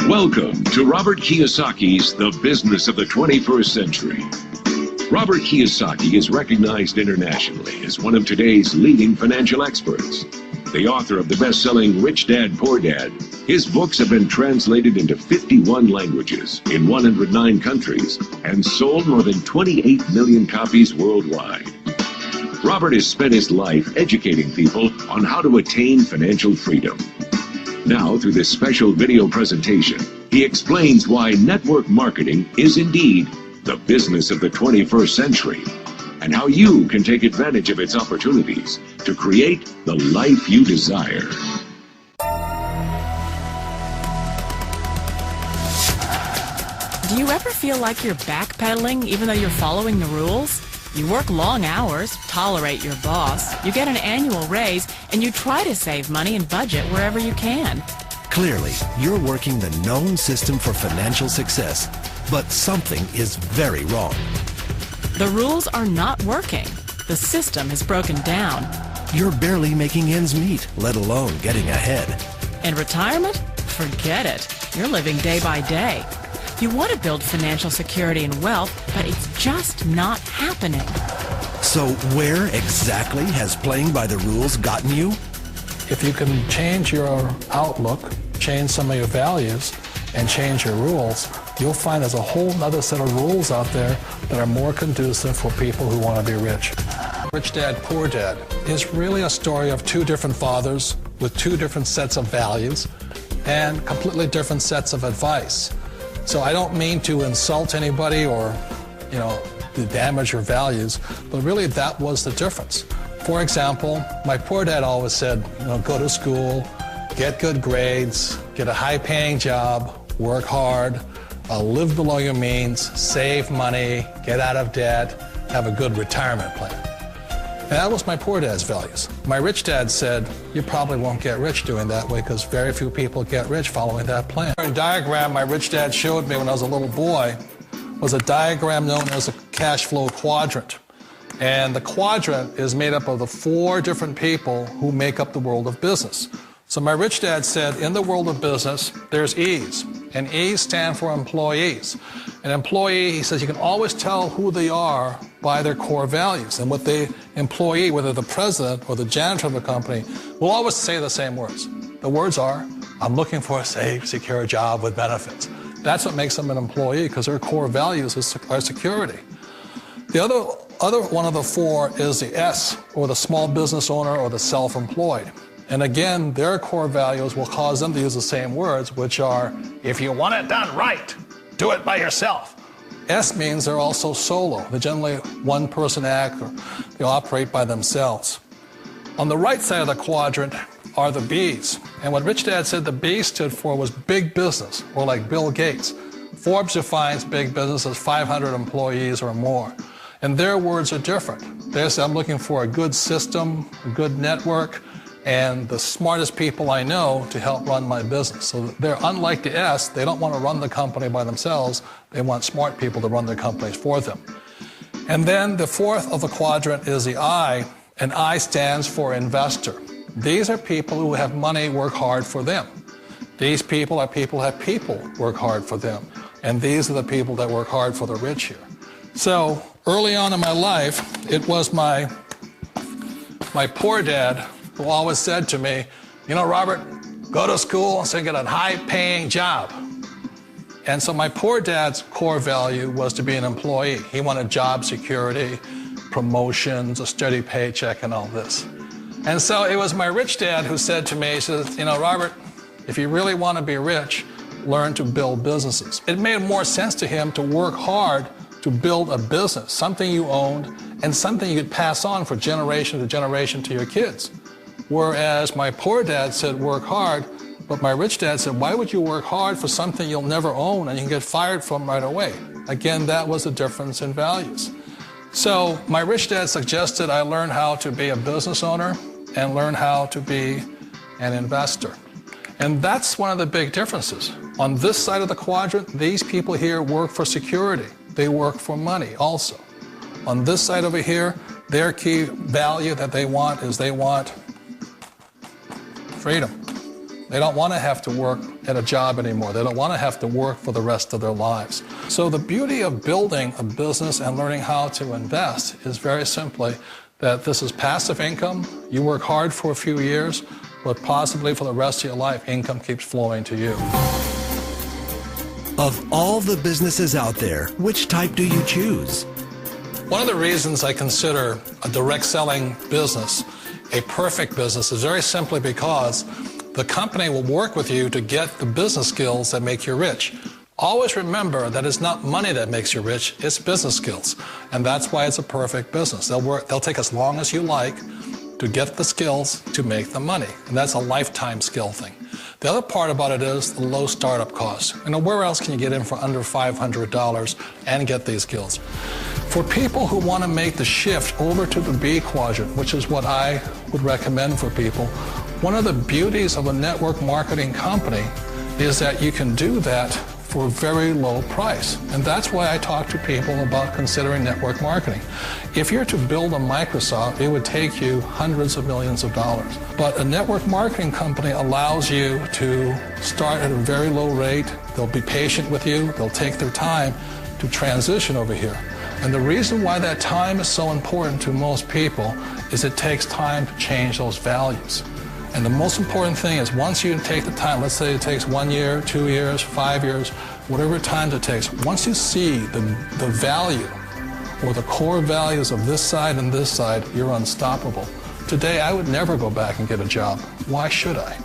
Welcome to Robert Kiyosaki's The Business of the 21st Century. Robert Kiyosaki is recognized internationally as one of today's leading financial experts. The author of the best-selling Rich Dad, Poor Dad, his books have been translated into 51 languages in 109 countries and sold more than 28 million copies worldwide. Robert has spent his life educating people on how to attain financial freedom. Now, through this special video presentation, he explains why network marketing is indeed the business of the 21st century, and how you can take advantage of its opportunities to create the life you desire. Do you ever feel like you're backpedaling even though you're following the rules? You work long hours, tolerate your boss, you get an annual raise, and you try to save money and budget wherever you can. Clearly, you're working the known system for financial success, but something is very wrong. The rules are not working. The system is broken down. You're barely making ends meet, let alone getting ahead. And retirement? Forget it. You're living day by day. You want to build financial security and wealth, but it's just not happening. So where exactly has playing by the rules gotten you? If you can change your outlook, change some of your values, and change your rules, you'll find there's a whole other set of rules out there that are more conducive for people who want to be rich. Rich Dad, Poor Dad is really a story of two different fathers with two different sets of values and completely different sets of advice. So I don't mean to insult anybody or, to damage your values, but really that was the difference. For example, my poor dad always said, go to school, get good grades, get a high-paying job, work hard, live below your means, save money, get out of debt, have a good retirement plan. And that was my poor dad's values. My rich dad said, you probably won't get rich doing that way because very few people get rich following that plan. A diagram my rich dad showed me when I was a little boy was a diagram known as a cash flow quadrant. And the quadrant is made up of the four different people who make up the world of business. So my rich dad said, in the world of business, there's E's, and E's stand for employees. An employee, he says, you can always tell who they are by their core values. And what the employee, whether the president or the janitor of the company, will always say the same words. The words are, I'm looking for a safe, secure job with benefits. That's what makes them an employee, because their core values are security. The other one of the four is the S, or the small business owner or the self-employed. And again, their core values will cause them to use the same words, which are, if you want it done right, do it by yourself. S means they're also solo. They're generally one-person act, or they operate by themselves. On the right side of the quadrant are the B's. And what Rich Dad said the B stood for was big business, or like Bill Gates. Forbes defines big business as 500 employees or more. And their words are different. They say, I'm looking for a good system, a good network, and the smartest people I know to help run my business. So they're unlike the S. They don't want to run the company by themselves. They want smart people to run their companies for them. And then the fourth of the quadrant is the I, and I stands for investor. These are people who have money work hard for them. These people are people who have people work hard for them. And these are the people that work hard for the rich here. So early on in my life, it was my poor dad who always said to me, Robert, go to school and get a high-paying job. And so my poor dad's core value was to be an employee. He wanted job security, promotions, a steady paycheck, and all this. And so it was my rich dad who said to me, he says, Robert, if you really want to be rich, learn to build businesses. It made more sense to him to work hard to build a business, something you owned, and something you could pass on for generation to generation to your kids. Whereas my poor dad said work hard, but my rich dad said, why would you work hard for something you'll never own and you can get fired from right away? Again, that was the difference in values. So my rich dad suggested I learn how to be a business owner and learn how to be an investor. And that's one of the big differences. On this side of the quadrant, these people here work for security. They work for money also. On this side over here, their key value that they want is they want freedom. They don't want to have to work at a job anymore. They don't want to have to work for the rest of their lives. So the beauty of building a business and learning how to invest is very simply that this is passive income. You work hard for a few years, but possibly for the rest of your life, income keeps flowing to you. Of all the businesses out there, which type do you choose? One of the reasons I consider a direct selling business a perfect business is very simply because the company will work with you to get the business skills that make you rich. Always remember that it's not money that makes you rich, it's business skills. And that's why it's a perfect business. They'll take as long as you like to get the skills to make the money. And that's a lifetime skill thing. The other part about it is the low startup cost. Where else can you get in for under $500 and get these skills? For people who want to make the shift over to the B quadrant, which is what I would recommend for people, one of the beauties of a network marketing company is that you can do that for a very low price. And that's why I talk to people about considering network marketing. If you're to build a Microsoft, it would take you hundreds of millions of dollars. But a network marketing company allows you to start at a very low rate. They'll be patient with you. They'll take their time to transition over here. And the reason why that time is so important to most people is it takes time to change those values. And the most important thing is once you take the time, let's say it takes 1 year, 2 years, 5 years, whatever time it takes, once you see the value or the core values of this side and this side, you're unstoppable. Today, I would never go back and get a job. Why should I?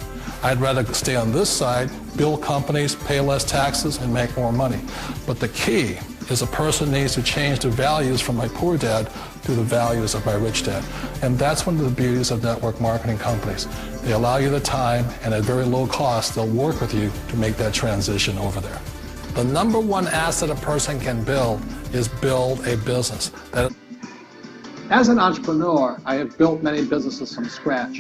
I'd rather stay on this side, build companies, pay less taxes, and make more money. But the key is a person needs to change the values from my poor dad to the values of my rich dad. And that's one of the beauties of network marketing companies. They allow you the time, and at very low cost, they'll work with you to make that transition over there. The number one asset a person can build is build a business. As an entrepreneur, I have built many businesses from scratch.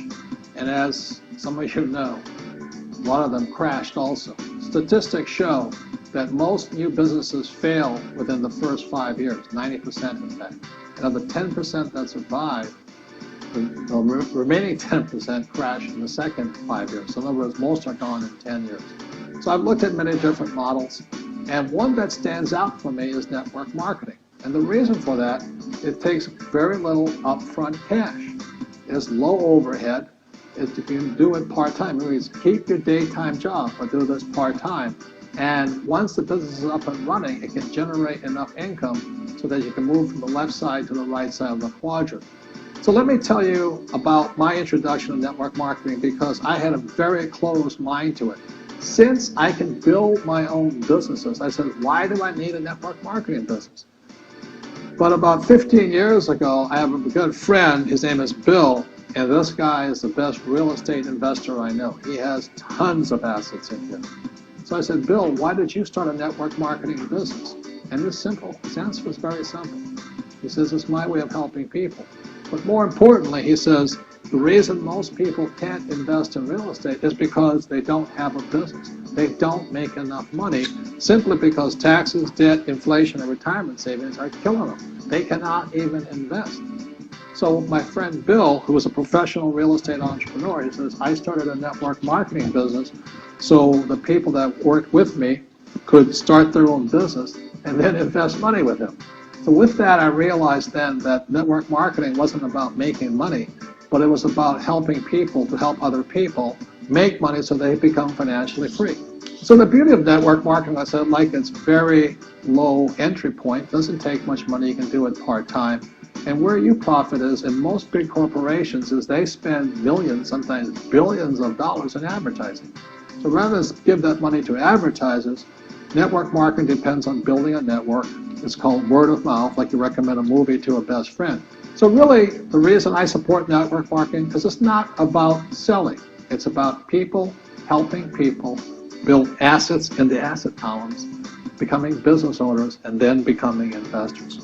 And as some of you know, a lot of them crashed also. Statistics show that most new businesses fail within the first 5 years, 90% in fact. And of the 10% that survive, the remaining 10% crash in the second 5 years. So in other words, most are gone in 10 years. So I've looked at many different models, and one that stands out for me is network marketing. And the reason for that, it takes very little upfront cash. It's low overhead. You can do it part-time. It means keep your daytime job, but do this part-time. And once the business is up and running, it can generate enough income so that you can move from the left side to the right side of the quadrant. So let me tell you about my introduction to network marketing, because I had a very closed mind to it. Since I can build my own businesses, I said, why do I need a network marketing business? But about 15 years ago, I have a good friend, his name is Bill, and this guy is the best real estate investor I know. He has tons of assets in here. So I said, Bill, why did you start a network marketing business? And it's simple. His answer was very simple. He says, it's my way of helping people. But more importantly, he says, the reason most people can't invest in real estate is because they don't have a business. They don't make enough money simply because taxes, debt, inflation, and retirement savings are killing them. They cannot even invest. So my friend Bill, who is a professional real estate entrepreneur, he says, I started a network marketing business so the people that worked with me could start their own business and then invest money with him. So with that, I realized then that network marketing wasn't about making money, but it was about helping people to help other people make money so they become financially free. So the beauty of network marketing, I said, like it's very low entry point, doesn't take much money, you can do it part-time. And where you profit is in most big corporations is they spend millions, sometimes billions of dollars in advertising. So rather than give that money to advertisers, network marketing depends on building a network. It's called word of mouth, like you recommend a movie to a best friend. So really, the reason I support network marketing, because it's not about selling. It's about people helping people build assets in the asset columns, becoming business owners, and then becoming investors.